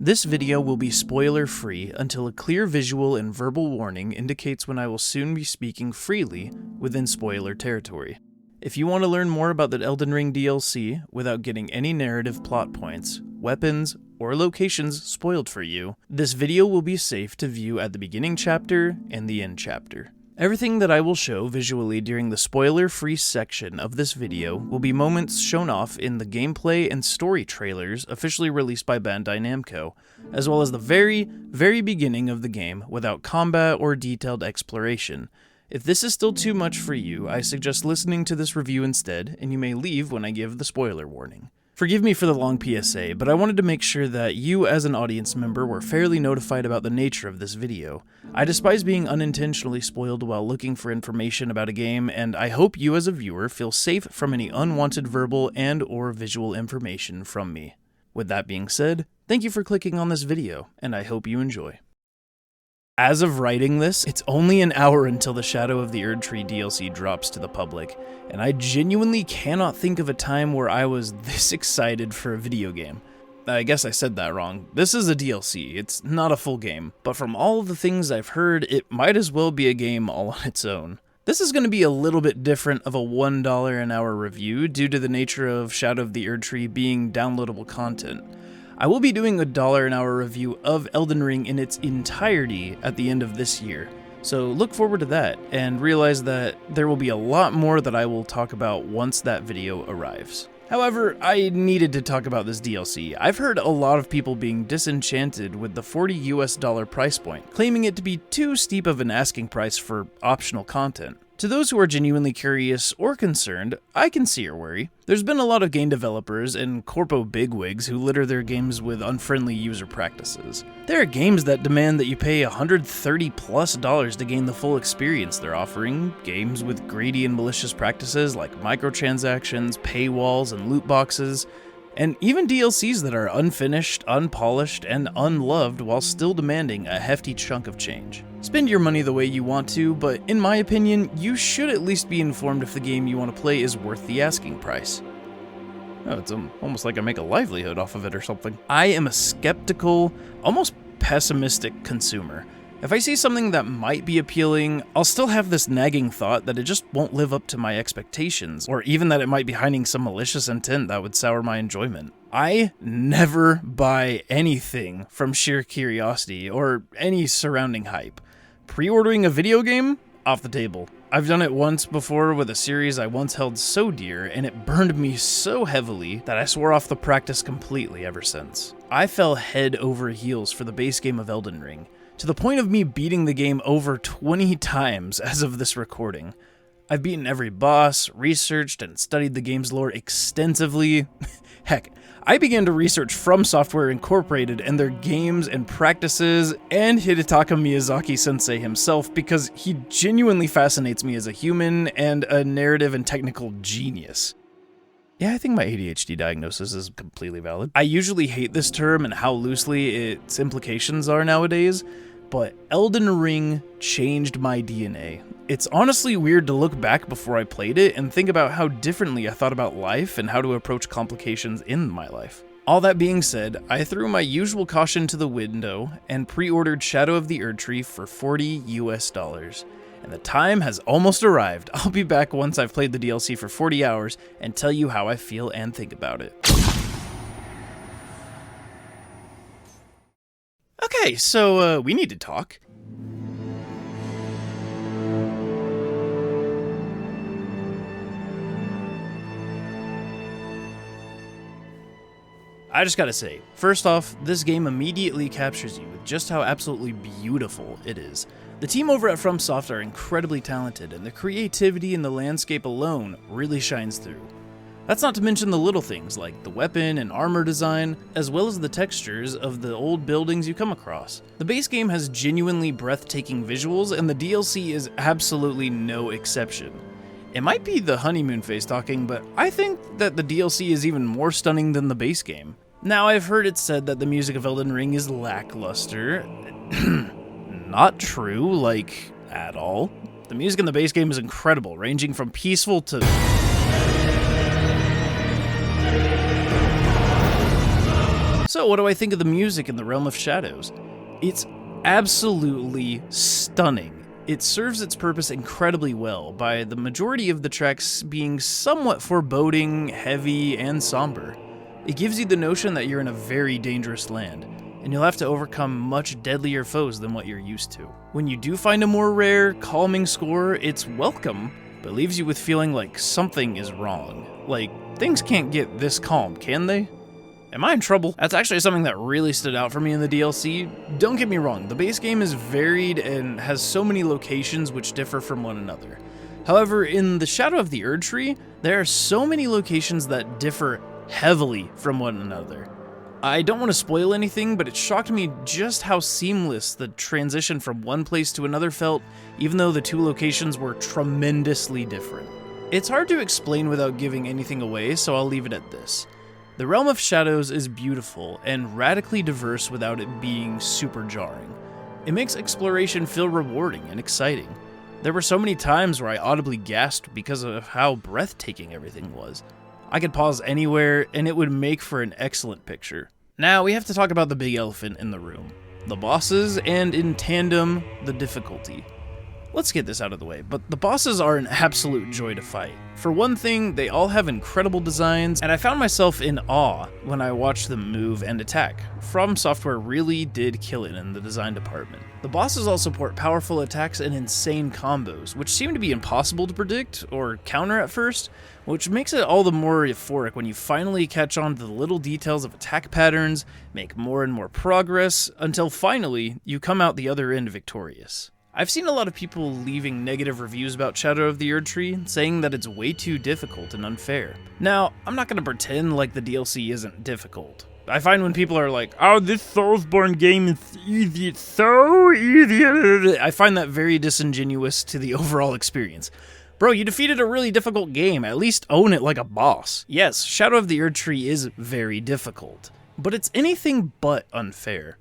This video will be spoiler-free until a clear visual and verbal warning indicates when I will soon be speaking freely within spoiler territory. If you want to learn more about the Elden Ring DLC without getting any narrative plot points, weapons, or locations spoiled for you, this video will be safe to view at the beginning chapter and the end chapter. Everything that I will show visually during the spoiler-free section of this video will be moments shown off in the gameplay and story trailers officially released by Bandai Namco, as well as the very beginning of the game without combat or detailed exploration. If this is still too much for you, I suggest listening to this review instead, and you may leave when I give the spoiler warning. Forgive me for the long PSA, but I wanted to make sure that you as an audience member were fairly notified about the nature of this video. I despise being unintentionally spoiled while looking for information about a game, and I hope you as a viewer feel safe from any unwanted verbal and or visual information from me. With that being said, thank you for clicking on this video, and I hope you enjoy. As of writing this, it's only an hour until the Shadow of the Erdtree DLC drops to the public, and I genuinely cannot think of a time where I was this excited for a video game. I guess I said that wrong. This is a DLC, it's not a full game, but from all of the things I've heard, it might as well be a game all on its own. This is going to be a little bit different of a $1 an hour review due to the nature of Shadow of the Erdtree being downloadable content. I will be doing a $1 an hour review of Elden Ring in its entirety at the end of this year, so look forward to that, and realize that there will be a lot more that I will talk about once that video arrives. However, I needed to talk about this DLC. I've heard a lot of people being disenchanted with the $40 price point, claiming it to be too steep of an asking price for optional content. To those who are genuinely curious or concerned, I can see your worry. There's been a lot of game developers and corpo bigwigs who litter their games with unfriendly user practices. There are games that demand that you pay $130+ to gain the full experience they're offering, games with greedy and malicious practices like microtransactions, paywalls, and loot boxes, and even DLCs that are unfinished, unpolished, and unloved while still demanding a hefty chunk of change. Spend your money the way you want to, but in my opinion, you should at least be informed if the game you want to play is worth the asking price. Oh, it's almost like I make a livelihood off of it or something. I am a skeptical, almost pessimistic consumer. If I see something that might be appealing, I'll still have this nagging thought that it just won't live up to my expectations, or even that it might be hiding some malicious intent that would sour my enjoyment. I never buy anything from sheer curiosity or any surrounding hype. Pre-ordering a video game? Off the table. I've done it once before with a series I once held so dear, and it burned me so heavily that I swore off the practice completely ever since. I fell head over heels for the base game of Elden Ring, to the point of me beating the game over 20 times as of this recording. I've beaten every boss, researched and studied the game's lore extensively. Heck, I began to research From Software Incorporated and their games and practices, and Hidetaka Miyazaki-sensei himself, because he genuinely fascinates me as a human and a narrative and technical genius. Yeah, I think my ADHD diagnosis is completely valid. I usually hate this term and how loosely its implications are nowadays, but Elden Ring changed my DNA. It's honestly weird to look back before I played it and think about how differently I thought about life and how to approach complications in my life. All that being said, I threw my usual caution to the window and pre-ordered Shadow of the Erdtree for $40. And the time has almost arrived. I'll be back once I've played the DLC for 40 hours and tell you how I feel and think about it. Okay, so we need to talk. I just gotta say, first off, this game immediately captures you with just how absolutely beautiful it is. The team over at FromSoft are incredibly talented, and the creativity in the landscape alone really shines through. That's not to mention the little things like the weapon and armor design, as well as the textures of the old buildings you come across. The base game has genuinely breathtaking visuals, and the DLC is absolutely no exception. It might be the honeymoon phase talking, but I think that the DLC is even more stunning than the base game. Now, I've heard it said that the music of Elden Ring is lackluster. Not true, like, at all. The music in the base game is incredible, ranging from peaceful to... So what do I think of the music in the Realm of Shadows? It's absolutely stunning. It serves its purpose incredibly well, by the majority of the tracks being somewhat foreboding, heavy, and somber. It gives you the notion that you're in a very dangerous land, and you'll have to overcome much deadlier foes than what you're used to. When you do find a more rare, calming score, it's welcome, but leaves you with feeling like something is wrong. Like, things can't get this calm, can they? Am I in trouble? That's actually something that really stood out for me in the DLC. Don't get me wrong, the base game is varied and has so many locations which differ from one another. However, in the Shadow of the Erdtree, there are so many locations that differ heavily from one another. I don't want to spoil anything, but it shocked me just how seamless the transition from one place to another felt, even though the two locations were tremendously different. It's hard to explain without giving anything away, so I'll leave it at this. The Realm of Shadows is beautiful and radically diverse without it being super jarring. It makes exploration feel rewarding and exciting. There were so many times where I audibly gasped because of how breathtaking everything was. I could pause anywhere and it would make for an excellent picture. Now we have to talk about the big elephant in the room. The bosses, and in tandem, the difficulty. Let's get this out of the way, but the bosses are an absolute joy to fight. For one thing, they all have incredible designs, and I found myself in awe when I watched them move and attack. From Software really did kill it in the design department. The bosses all support powerful attacks and insane combos, which seem to be impossible to predict or counter at first, which makes it all the more euphoric when you finally catch on to the little details of attack patterns, make more and more progress, until finally you come out the other end victorious. I've seen a lot of people leaving negative reviews about Shadow of the Erdtree, saying that it's way too difficult and unfair. Now, I'm not going to pretend like the DLC isn't difficult. I find when people are like, oh, this Soulsborne game is easy, it's so easy, I find that very disingenuous to the overall experience. Bro, you defeated a really difficult game, at least own it like a boss. Yes, Shadow of the Erdtree is very difficult, but it's anything but unfair.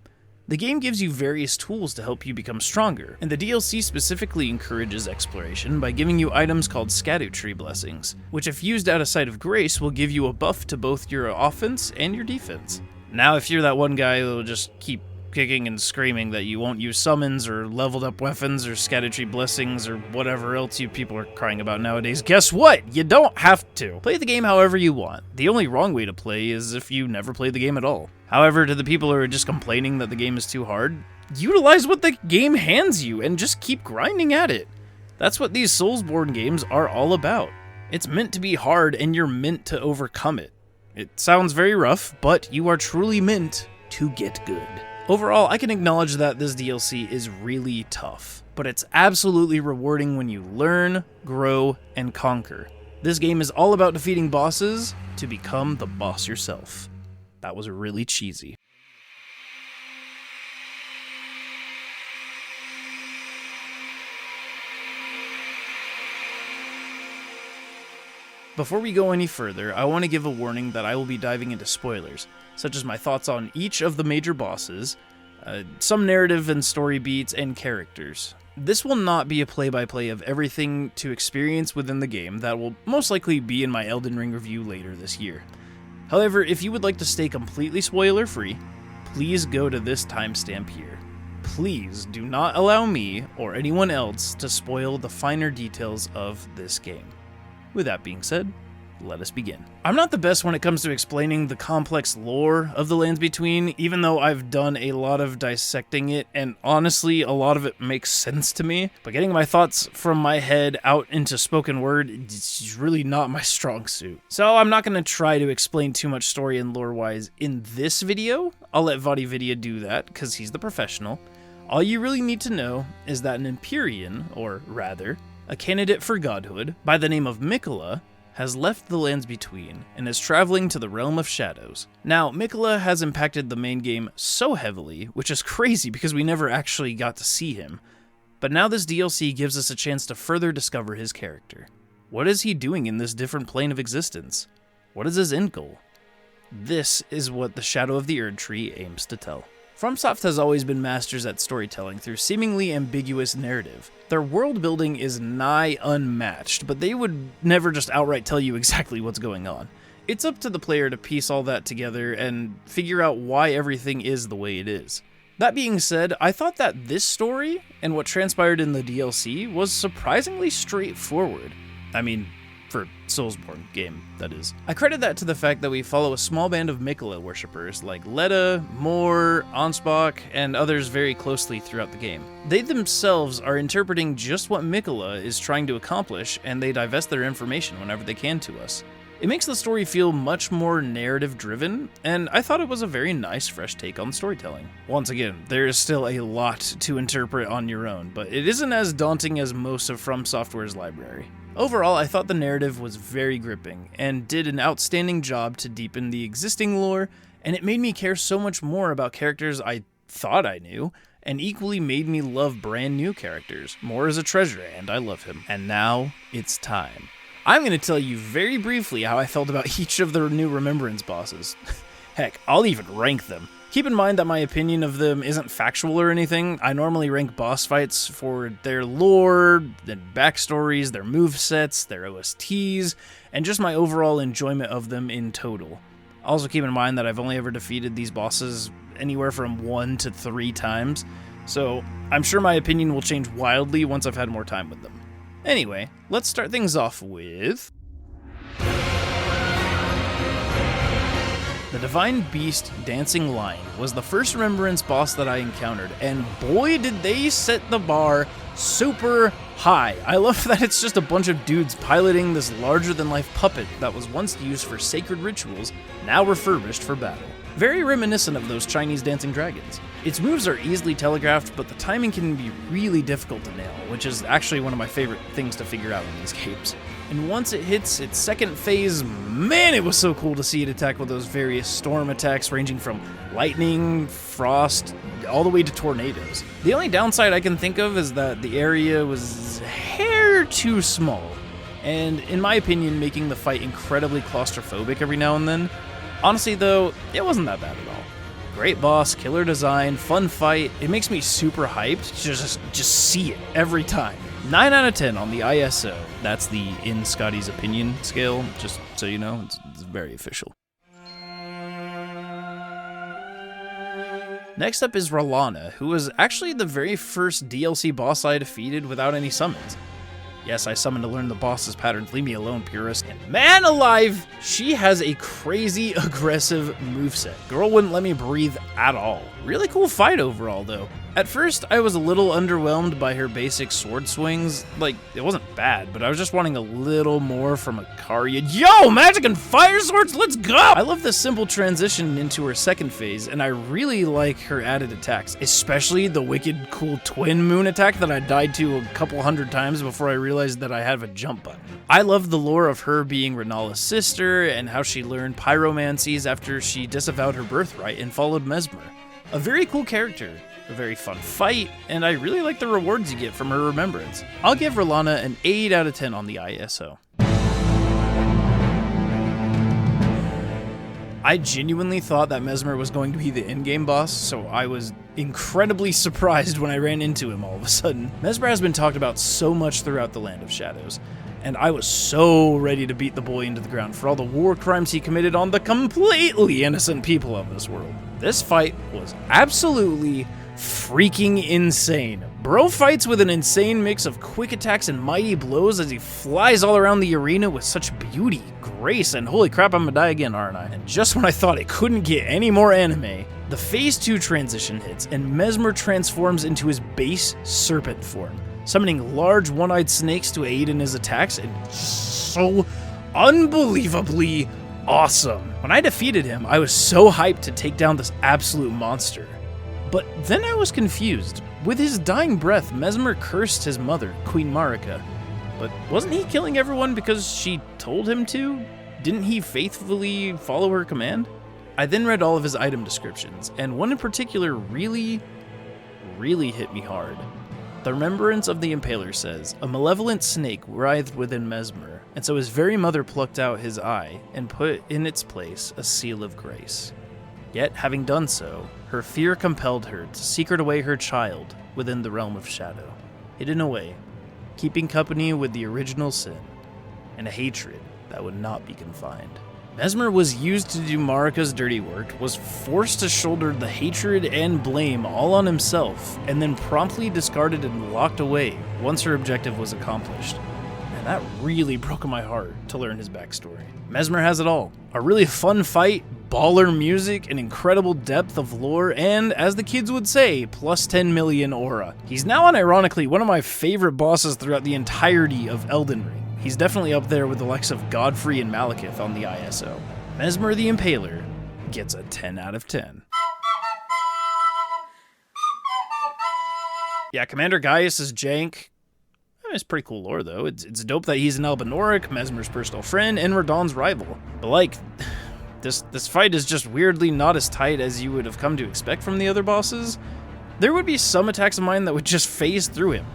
The game gives you various tools to help you become stronger, and the DLC specifically encourages exploration by giving you items called Scadu tree blessings, which if used out of sight of grace will give you a buff to both your offense and your defense. Now if you're that one guy that'll just keep kicking and screaming that you won't use summons or leveled up weapons or Scadu tree blessings or whatever else you people are crying about nowadays, guess what? You don't have to. Play the game however you want. The only wrong way to play is if you never play the game at all. However, to the people who are just complaining that the game is too hard, utilize what the game hands you and just keep grinding at it. That's what these Soulsborne games are all about. It's meant to be hard and you're meant to overcome it. It sounds very rough, but you are truly meant to get good. Overall, I can acknowledge that this DLC is really tough, but it's absolutely rewarding when you learn, grow, and conquer. This game is all about defeating bosses to become the boss yourself. That was really cheesy. Before we go any further, I want to give a warning that I will be diving into spoilers, such as my thoughts on each of the major bosses, some narrative and story beats, and characters. This will not be a play-by-play of everything to experience within the game that will most likely be in my Elden Ring review later this year. However, if you would like to stay completely spoiler-free, please go to this timestamp here. Please do not allow me or anyone else to spoil the finer details of this game. With that being said, let us begin. I'm not the best when it comes to explaining the complex lore of the Lands Between, even though I've done a lot of dissecting it, and honestly, a lot of it makes sense to me, but getting my thoughts from my head out into spoken word is really not my strong suit. So I'm not going to try to explain too much story and lore-wise in this video. I'll let VodiVidya do that, because he's the professional. All you really need to know is that an Empyrean, or rather, a candidate for godhood, by the name of Mikola, has left the Lands Between and is traveling to the Realm of Shadows. Now, Mikola has impacted the main game so heavily, which is crazy because we never actually got to see him, but now this DLC gives us a chance to further discover his character. What is he doing in this different plane of existence? What is his end goal? This is what the Shadow of the Erdtree aims to tell. FromSoft has always been masters at storytelling through seemingly ambiguous narrative. Their world building is nigh unmatched, but they would never just outright tell you exactly what's going on. it's up to the player to piece all that together and figure out why everything is the way it is. That being said, I thought that this story, and what transpired in the DLC, was surprisingly straightforward. I mean, for Soulsborne game, that is. I credit that to the fact that we follow a small band of Miquella worshippers like Letta, Moore, Ansbach, and others very closely throughout the game. They themselves are interpreting just what Miquella is trying to accomplish, and they divest their information whenever they can to us. It makes the story feel much more narrative-driven, and I thought it was a very nice, fresh take on storytelling. Once again, there is still a lot to interpret on your own, but it isn't as daunting as most of From Software's library. Overall, I thought the narrative was very gripping, and did an outstanding job to deepen the existing lore, and it made me care so much more about characters I thought I knew, and equally made me love brand new characters. Moore is a treasure, and I love him. And now, it's time. I'm going to tell you very briefly how I felt about each of the new Remembrance bosses. Heck, I'll even rank them. Keep in mind that my opinion of them isn't factual or anything. I normally rank boss fights for their lore, their backstories, their movesets, their OSTs, and just my overall enjoyment of them in total. Also keep in mind that I've only ever defeated these bosses anywhere from 1 to 3 times, so I'm sure my opinion will change wildly once I've had more time with them. Anyway, let's start things off with the Divine Beast Dancing Lion was the first Remembrance boss that I encountered, and boy did they set the bar super high. I love that it's just a bunch of dudes piloting this larger-than-life puppet that was once used for sacred rituals, now refurbished for battle. Very reminiscent of those Chinese dancing dragons. Its moves are easily telegraphed, but the timing can be really difficult to nail, which is actually one of my favorite things to figure out in these games. And once it hits its second phase, man, it was so cool to see it attack with those various storm attacks ranging from lightning, frost, all the way to tornadoes. The only downside I can think of is that the area was a hair too small, and in my opinion, making the fight incredibly claustrophobic every now and then. Honestly though, it wasn't that bad at all. Great boss, killer design, fun fight. It makes me super hyped to just see it every time. 9 out of 10 on the ISO. That's the In Scotty's Opinion scale, just so you know, it's very official. Next up is Rauh, who was actually the very first DLC boss I defeated without any summons. Yes, I summoned to learn the boss's patterns, leave me alone, purist. And man alive, she has a crazy aggressive moveset. Girl wouldn't let me breathe at all. Really cool fight overall though. At first, I was a little underwhelmed by her basic sword swings. Like, it wasn't bad, but I was just wanting a little more from a Karya. Yo, magic and fire swords, let's go! I love the simple transition into her second phase, and I really like her added attacks, especially the wicked cool twin moon attack that I died to a couple hundred times before I realized that I have a jump button. I love the lore of her being Renala's sister, and how she learned pyromancies after she disavowed her birthright and followed Messmer. A very cool character. A very fun fight, and I really like the rewards you get from her remembrance. I'll give Rauh an 8 out of 10 on the ISO. I genuinely thought that Messmer was going to be the in-game boss, so I was incredibly surprised when I ran into him all of a sudden. Messmer has been talked about so much throughout the Land of Shadows, and I was so ready to beat the boy into the ground for all the war crimes he committed on the completely innocent people of this world. This fight was absolutely freaking insane. Bro fights with an insane mix of quick attacks and mighty blows as he flies all around the arena with such beauty, grace, and holy crap, I'm gonna die again, aren't I? And just when I thought it couldn't get any more anime, the Phase 2 transition hits and Messmer transforms into his base serpent form, summoning large one-eyed snakes to aid in his attacks, and so unbelievably awesome. When I defeated him, I was so hyped to take down this absolute monster. But then I was confused. With his dying breath, Messmer cursed his mother, Queen Marika. But wasn't he killing everyone because she told him to? Didn't he faithfully follow her command? I then read all of his item descriptions, and one in particular really hit me hard. The Remembrance of the Impaler says, a malevolent snake writhed within Messmer, and so his very mother plucked out his eye and put in its place a seal of grace. Yet, having done so, her fear compelled her to secret away her child within the realm of shadow, hidden away, keeping company with the original sin, and a hatred that would not be confined. Messmer was used to do Marika's dirty work, was forced to shoulder the hatred and blame all on himself, and then promptly discarded and locked away once her objective was accomplished. And that really broke my heart to learn his backstory. Messmer has it all. A really fun fight, baller music, an incredible depth of lore, and, as the kids would say, plus 10 million aura. He's now unironically one of my favorite bosses throughout the entirety of Elden Ring. He's definitely up there with the likes of Godfrey and Malekith on the ISO. Messmer the Impaler gets a 10 out of 10. Yeah, Commander Gaius is jank. It's pretty cool lore, though. It's dope that he's an Albinoric, Messmer's personal friend, and Radahn's rival. But, like, this fight is just weirdly not as tight as you would have come to expect from the other bosses. There would be some attacks of mine that would just phase through him.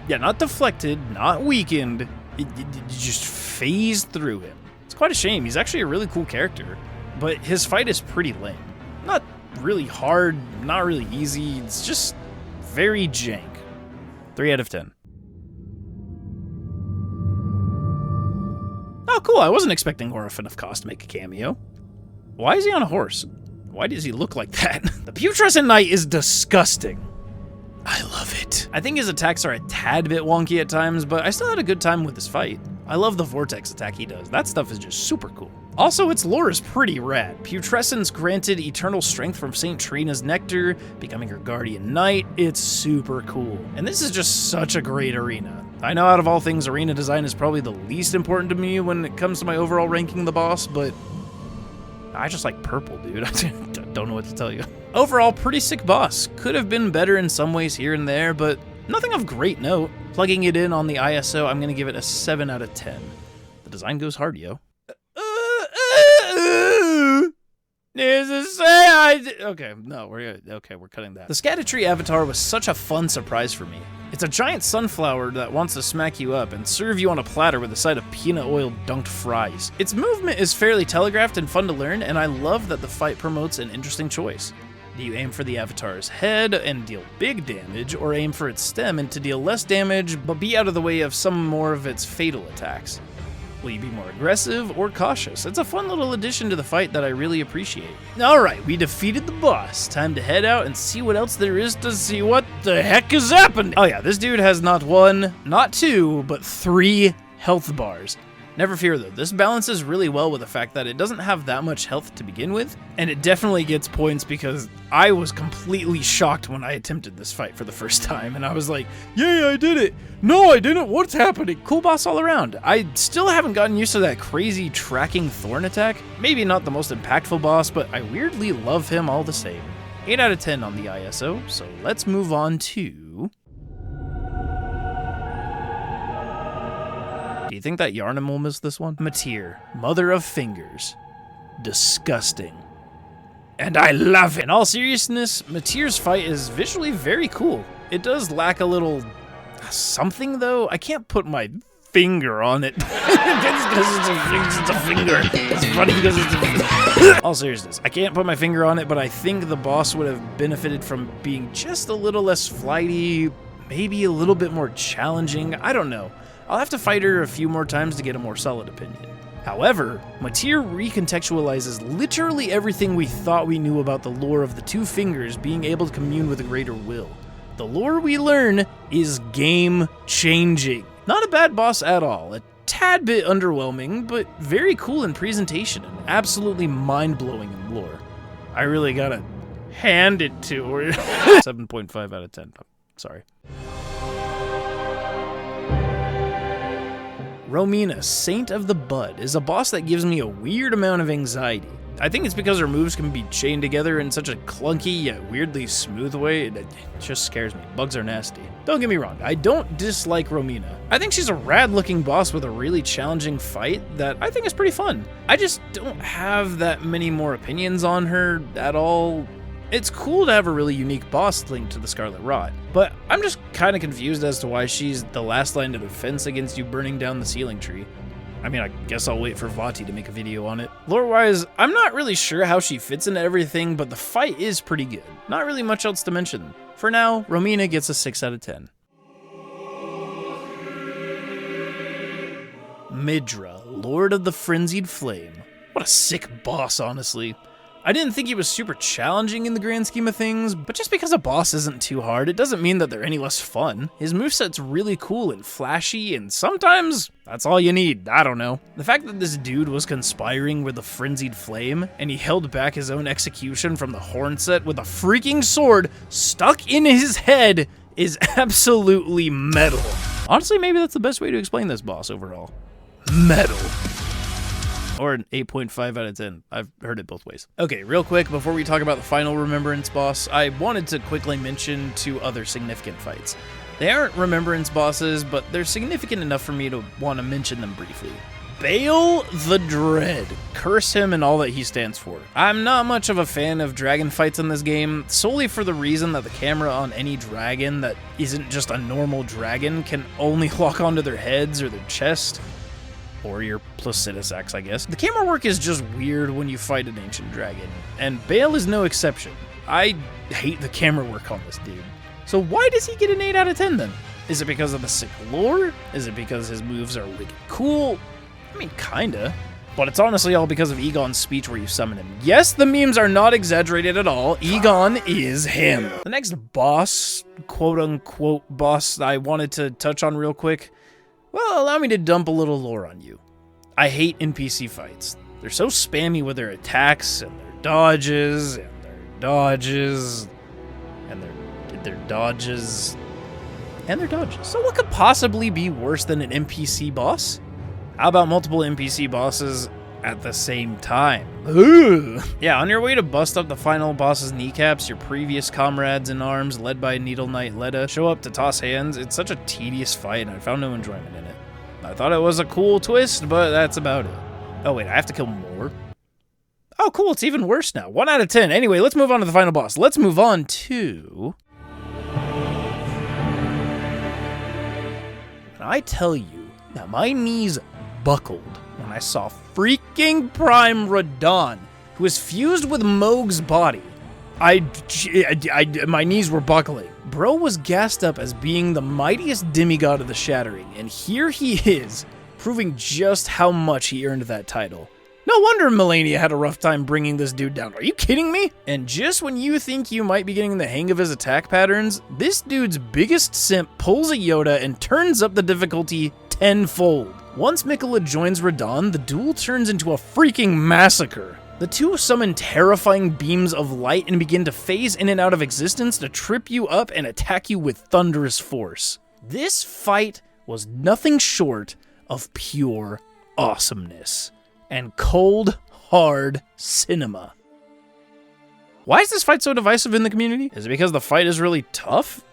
Yeah, not deflected, not weakened. It just phased through him. It's quite a shame. He's actually a really cool character, but his fight is pretty lame. Not really hard, not really easy. It's just very jank. 3 out of 10. Oh, cool. I wasn't expecting Orphan of Cost to make a cameo. Why is he on a horse? Why does he look like that? The Putrescent Knight is disgusting. I love it. I think his attacks are a tad bit wonky at times, but I still had a good time with this fight. I love the vortex attack he does. That stuff is just super cool. Also, its lore is pretty rad. Putrescent's granted eternal strength from St. Trina's nectar, becoming her guardian knight. It's super cool. And this is just such a great arena. I know out of all things, arena design is probably the least important to me when it comes to my overall ranking the boss, but I just like purple, dude. I don't know what to tell you. Overall, pretty sick boss. Could have been better in some ways here and there, but nothing of great note. Plugging it in on the ISO, I'm gonna give it a 7 out of 10. The design goes hard, yo. Okay, no, we're cutting that. The Scadu avatar was such a fun surprise for me. It's a giant sunflower that wants to smack you up and serve you on a platter with a side of peanut oil dunked fries. Its movement is fairly telegraphed and fun to learn, and I love that the fight promotes an interesting choice. Do you aim for the avatar's head and deal big damage, or aim for its stem and to deal less damage but be out of the way of some more of its fatal attacks? Will you be more aggressive or cautious? It's a fun little addition to the fight that I really appreciate. Alright, we defeated the boss. Time to head out and see what else there is to see. What the heck is happening? Oh yeah, this dude has not 1, not 2, but 3 health bars. Never fear though, this balances really well with the fact that it doesn't have that much health to begin with, and it definitely gets points because I was completely shocked when I attempted this fight for the first time, and I was like, yay, I did it! No, I didn't! What's happening? Cool boss all around. I still haven't gotten used to that crazy tracking thorn attack. Maybe not the most impactful boss, but I weirdly love him all the same. 8 out of 10 on the ISO, so let's move on to... Do you think that Yharnam will miss this one? Matir, Mother of Fingers. Disgusting. And I love it! In all seriousness, Matir's fight is visually very cool. It does lack a little something though. I can't put my finger on it. It's a finger. It's funny because it's a finger. All seriousness, I can't put my finger on it, but I think the boss would have benefited from being just a little less flighty, maybe a little bit more challenging. I don't know. I'll have to fight her a few more times to get a more solid opinion. However, Matir recontextualizes literally everything we thought we knew about the lore of the two fingers being able to commune with a greater will. The lore we learn is game-changing. Not a bad boss at all, a tad bit underwhelming, but very cool in presentation and absolutely mind-blowing in lore. I really gotta hand it to her. 7.5 out of 10. Sorry. Romina, Saint of the Bud, is a boss that gives me a weird amount of anxiety. I think it's because her moves can be chained together in such a clunky yet weirdly smooth way. It just scares me. Bugs are nasty. Don't get me wrong, I don't dislike Romina. I think she's a rad looking boss with a really challenging fight that I think is pretty fun. I just don't have that many more opinions on her at all. It's cool to have a really unique boss linked to the Scarlet Rot, but I'm just kind of confused as to why she's the last line of defense against you burning down the Sealing Tree. I mean, I guess I'll wait for Vati to make a video on it. Lore-wise, I'm not really sure how she fits into everything, but the fight is pretty good. Not really much else to mention. For now, Romina gets a 6 out of 10. Midra, Lord of the Frenzied Flame. What a sick boss, honestly. I didn't think he was super challenging in the grand scheme of things, but just because a boss isn't too hard, it doesn't mean that they're any less fun. His moveset's really cool and flashy, and sometimes that's all you need, I don't know. The fact that this dude was conspiring with the Frenzied Flame, and he held back his own execution from the horn set with a freaking sword stuck in his head is absolutely metal. Honestly, maybe that's the best way to explain this boss overall. Metal. Or an 8.5 out of 10. I've heard it both ways. Okay, real quick, before we talk about the final Remembrance boss, I wanted to quickly mention 2 other significant fights. They aren't Remembrance bosses, but they're significant enough for me to want to mention them briefly. Baal the Dread. Curse him and all that he stands for. I'm not much of a fan of dragon fights in this game, solely for the reason that the camera on any dragon that isn't just a normal dragon can only lock onto their heads or their chest. Or your Fortissax, I guess. The camera work is just weird when you fight an ancient dragon, and Baal is no exception. I hate the camera work on this dude. So why does he get an 8 out of 10 then? Is it because of the sick lore? Is it because his moves are wicked cool? I mean, kinda. But it's honestly all because of Egon's speech where you summon him. Yes, the memes are not exaggerated at all. Egon is him. The next boss, quote-unquote boss, I wanted to touch on real quick. Well, allow me to dump a little lore on you. I hate NPC fights. They're so spammy with their attacks, and their dodges, and their dodges, and their dodges, and their dodges. So what could possibly be worse than an NPC boss? How about multiple NPC bosses at the same time? Ooh. Yeah, on your way to bust up the final boss's kneecaps, your previous comrades in arms, led by Needle Knight Leda, show up to toss hands. It's such a tedious fight, and I found no enjoyment in it. I thought it was a cool twist, but that's about it. Oh wait, I have to kill more? Oh cool, it's even worse now. 1 out of 10. Anyway, let's move on to the final boss. Let's move on to... When I tell you that my knees buckled when I saw freaking Prime Radon, who is fused with Mohg's body, my knees were buckling. Bro was gassed up as being the mightiest demigod of the Shattering, and here he is, proving just how much he earned that title. No wonder Melania had a rough time bringing this dude down. Are you kidding me? And just when you think you might be getting the hang of his attack patterns, this dude's biggest simp pulls a Yoda and turns up the difficulty tenfold. Once Miquella joins Radon, the duel turns into a freaking massacre. The two summon terrifying beams of light and begin to phase in and out of existence to trip you up and attack you with thunderous force. This fight was nothing short of pure awesomeness and cold, hard cinema. Why is this fight so divisive in the community? Is it because the fight is really tough?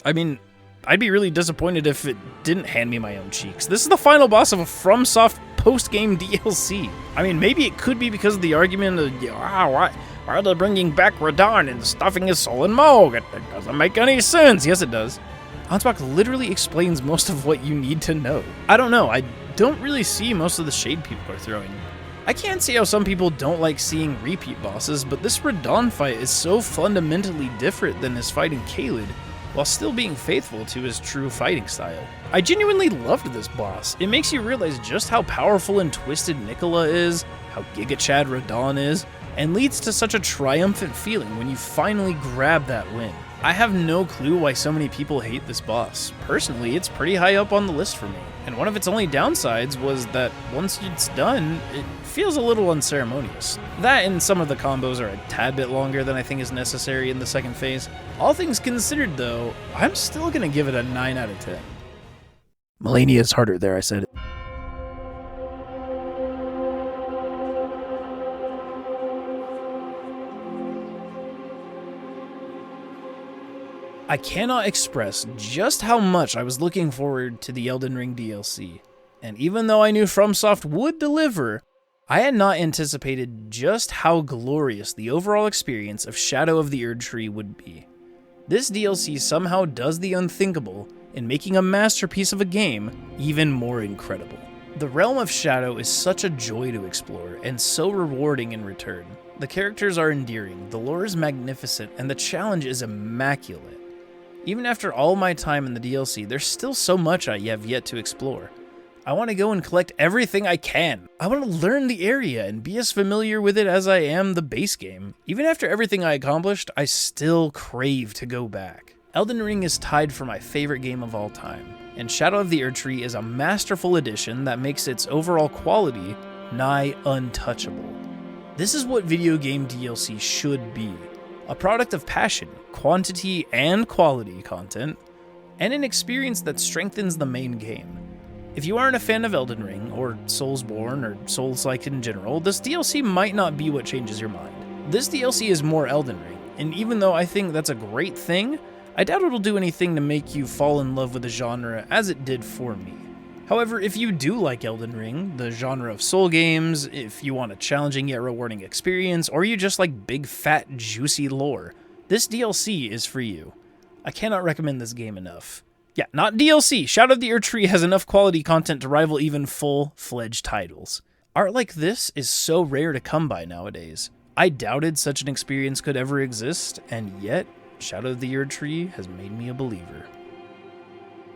I mean, I'd be really disappointed if it didn't hand me my own cheeks. This is the final boss of a FromSoft post-game DLC. I mean, maybe it could be because of the argument of, why are they bringing back Radon and stuffing his soul in Mohg? It doesn't make any sense. Yes, it does. Ansbach literally explains most of what you need to know. I don't know. I don't really see most of the shade people are throwing. I can't see how some people don't like seeing repeat bosses, but this Radon fight is so fundamentally different than his fight in Caelid, while still being faithful to his true fighting style. I genuinely loved this boss. It makes you realize just how powerful and twisted Miquella is, how Giga Chad Radon is, and leads to such a triumphant feeling when you finally grab that win. I have no clue why so many people hate this boss. Personally, it's pretty high up on the list for me, and one of its only downsides was that once it's done, it feels a little unceremonious. That and some of the combos are a tad bit longer than I think is necessary in the second phase. All things considered though, I'm still gonna give it a 9 out of 10. Melania is harder there, I said it. I cannot express just how much I was looking forward to the Elden Ring DLC, and even though I knew FromSoft would deliver, I had not anticipated just how glorious the overall experience of Shadow of the Erdtree would be. This DLC somehow does the unthinkable in making a masterpiece of a game even more incredible. The realm of Shadow is such a joy to explore, and so rewarding in return. The characters are endearing, the lore is magnificent, and the challenge is immaculate. Even after all my time in the DLC, there's still so much I have yet to explore. I want to go and collect everything I can. I want to learn the area and be as familiar with it as I am the base game. Even after everything I accomplished, I still crave to go back. Elden Ring is tied for my favorite game of all time, and Shadow of the Erdtree is a masterful addition that makes its overall quality nigh untouchable. This is what video game DLC should be. A product of passion, quantity, and quality content, and an experience that strengthens the main game. If you aren't a fan of Elden Ring, or Soulsborne, or Souls-like in general, this DLC might not be what changes your mind. This DLC is more Elden Ring, and even though I think that's a great thing, I doubt it'll do anything to make you fall in love with the genre as it did for me. However, if you do like Elden Ring, the genre of soul games, if you want a challenging yet rewarding experience, or you just like big, fat, juicy lore, this DLC is for you. I cannot recommend this game enough. Yeah, not DLC. Shadow of the Erdtree has enough quality content to rival even full-fledged titles. Art like this is so rare to come by nowadays. I doubted such an experience could ever exist, and yet Shadow of the Erdtree has made me a believer.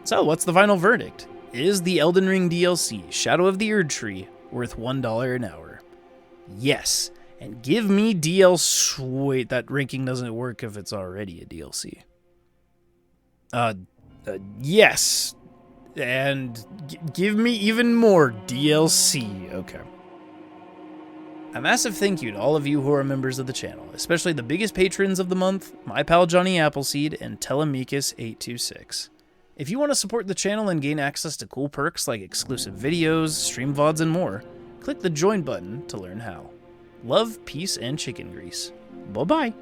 So, what's the final verdict? Is the Elden Ring DLC, Shadow of the Erdtree, worth $1 an hour? Yes, and give me DLC. Wait, that ranking doesn't work if it's already a DLC. Yes, and give me even more DLC. Okay. A massive thank you to all of you who are members of the channel, especially the biggest patrons of the month, my pal Johnny Appleseed and Telemachus826. If you want to support the channel and gain access to cool perks like exclusive videos, stream VODs, and more, click the join button to learn how. Love, peace, and chicken grease. Bye-bye.